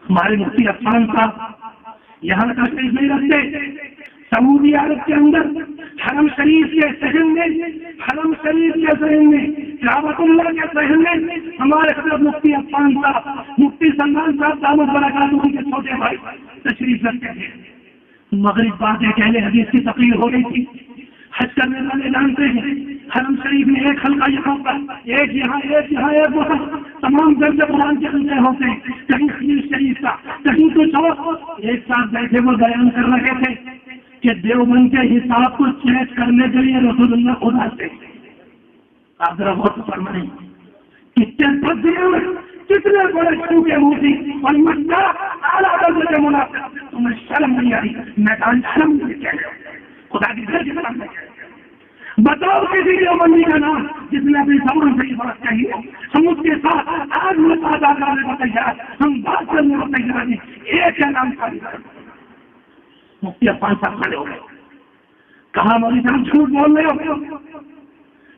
ہمارے مفتی عفان صاحب یہاں کا شریف نہیں رکھتے، سعودی عرب کے اندر حرم شریف کے شہر میں، حرم شریف کے شہر میں، کعبۃ اللہ کے شہر میں ہمارے حضرت مفتی عفان صاحب، مفتی سلمان صاحب دامت برکاتہ کے چھوٹے بھائی تشریف رکھتے تھے۔ مغرب بعد ایک اہل حدیث کی تقریر ہو گئی تھی۔ حج کرنے والے جانتے ہیں حرم شریف میں ایک حلقہ یہاں پر، ایک یہاں، ایک یہاں، ایک وہاں، تمام درج قرآن کے حلقے ہوتے ہیں، کہیں حدیث شریف کا، کہیں کچھ اور۔ ایک ساتھ بیٹھے وہ بیان کر رہے تھے کہ دیوبند کے حساب کو چیک کرنے کے لیے رسول اللہ خود آتے۔ آپ ذرا غور فرمائیں کتنے بدلے، کتنے بڑے چھوٹے موتی اور مسئلہ اعلیٰ درجے کے منافق، تمہیں شرم نہیں آئی؟ میدان شرم نہیں کہہ رہے ہو، خدا کی گھر کے سامنے کہہ رہے ہو۔ بتاؤ کسی دیوبندی کا نام جس نے اپنی زبان سے یہ بات کہی ہو، ہم اس کے ساتھ آج مفادات کرنے کو تیار، ہم بات کرنے کو تیار نہیں، ایک ہے نام کا۔ مفتی عفان صاحب کھڑے ہو گئے، کہا مولوی صاحب جھوٹ بول رہے ہو،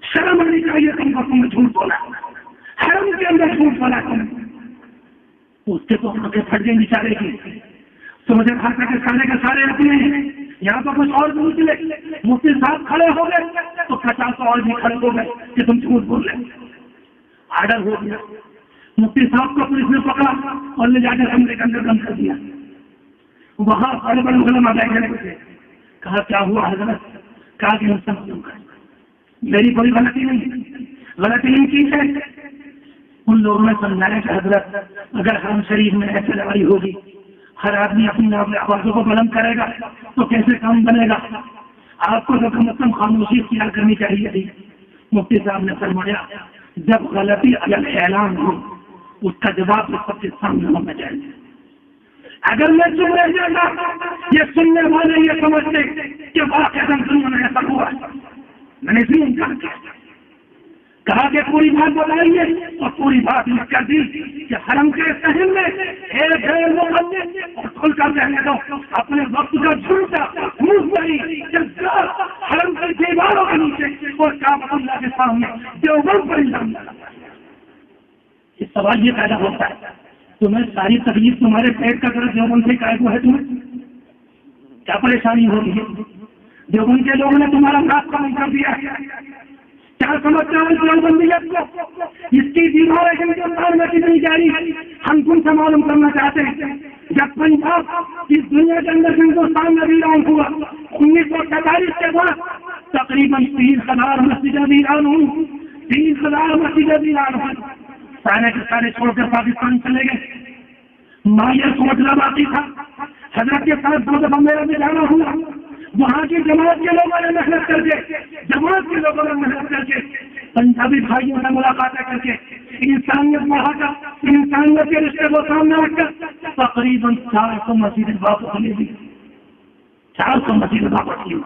شرم نہیں چاہیے تم کو، تم نے جھوٹ بولا، حرم کے اندر جھوٹ بولا تم۔ اس کے تو آنکھیں پھٹ گئی بیچارے کی، تو مجھے بھاشا کے سارے اپنے ہیں، یہاں تو کچھ اور بھی نکلے۔ مفتی صاحب کھڑے ہو گئے تو 50 اور بھی کھڑے ہو گئے کہ تم جھوٹ بول رہے۔ آرڈر ہو گیا، مفتی صاحب کو پولیس نے پکڑا اور لے جا کے کمرے کے اندر بند کر دیا۔ وہاں بڑے بڑے علماء بیٹھے تھے، کہا کیا ہوا حضرت؟ کہا کہ ہم سب میری کوئی غلطی نہیں، غلطی نہیں کی ہے۔ ان لوگوں نے سمجھایا کہ حضرت اگر حرم شریف میں ایسے لڑائی ہوگی، ہر آدمی اپنی آوازوں کو بلند کرے گا تو کیسے کام بنے گا؟ آپ کو تو کم از کم خاموشی اختیار کرنی چاہیے تھی۔ مفتی صاحب نے فرمایا جب غلطی اگر اعلان ہو اس کا جواب سب کے سامنے ہونا چاہیے۔ اگر میں چپ رہ جاتا یہ سننے والے یہ سمجھتے کہ واقعہ دنیا میں ایسا ہوا، میں نے اسی انکار کیا، کہا کہ پوری بات بتائیے اور پوری بات لکھ کر دی کہ حرم کے شہر میں ایک غیر مقدس اور کھل کر رہنے دو اپنے وقت کا جھوٹا مزدری حرم کی دیواروں کے نیچے اور کعبۃ اللہ کے سامنے دیوبند پر الزام لگاتا ہے۔ یہ سوال یہ پیدا ہوتا ہے تمہیں ساری تکلیف تمہارے پیٹ کا طرف دیوبند سے قائم ہے، تمہیں کیا پریشانی ہو رہی ہے؟ دیوبند کے لوگوں نے تمہارا ناک کام کر دیا ہے، کیا سمجھتے ہیں دیوبندیت کو؟ اس کی دیواریں ہندوستان میں کتنی جاری ہم تم سے معلوم کرنا چاہتے ہیں۔ جب پنجاب اس دنیا کے اندر ہندوستان میں ویران ہوا 1947 کے بعد تقریباً 30,000 مسجدیں ویران ہوئی، 30,000 مسجدیں ویران ہوئی، سارے کے سارے چھوڑ کر پاکستان چلے گئے۔ مائر سوچنا باقی تھا، حضرت کے ساتھ 2 دفعہ میرا بھی جانا ہوا، وہاں کی جماعت کے لوگوں نے محنت کر کے، جماعت کے لوگوں نے محنت کر کے، پنجابی بھائیوں سے ملاقاتیں کر کے، انسانیت وہاں کا، انسانیت کے رشتے کو سامنے رکھ کر تقریباً 400 مسجدیں واپس لے لی، 400 مسجدیں واپس لی۔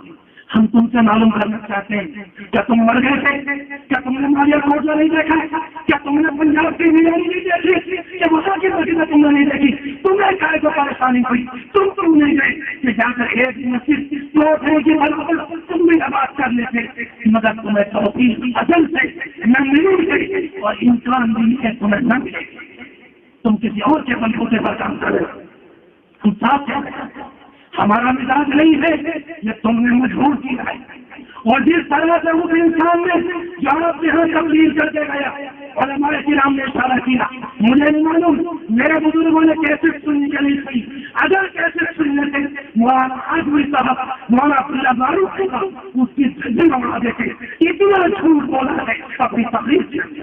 ہم تم سے معلوم کرنا چاہتے ہیں کیا تم مر گئے تھے؟ کیا تم نے مالیہ کوٹلا نہیں دیکھا؟ کیا تم نے پنجاب کی میاری نہیں دیکھی؟ کیا وہاں کی مسجدیں تم نے نہیں دیکھی؟ تمہیں کیا کو پریشانی ہوئی؟ تم نہیں گئے کہ جا کر ایک مسجد لوٹنے کی بلکہ تم بھی آباد کر لیتے، مگر تمہیں توفیق اصل سے نہ ملی گئی اور امکان بھی ہے تمہیں نہ ملے، تم کسی اور کے بلبوتے پر کام کرو۔ ہم صاف کہتے ہیں ہمارا مزاج نہیں ہے، یہ تم نے مجبور کیا ہے۔ اور جس طرح سے اس انسان نے جہاں سے یہاں تبدیل کر کے گیا اور ہمارے کرام نے اشارہ کیا، مجھے نہیں معلوم میرے بزرگوں نے کیسے سننے کے لیے تھی، اگر کیسے سننے تھے مولانا آجوی صاحب، مولانا عبداللہ معروف صاحب اس کی زندگی بنا دیتے، اتنا جھوٹ بولا ہے اپنی تقریر سے۔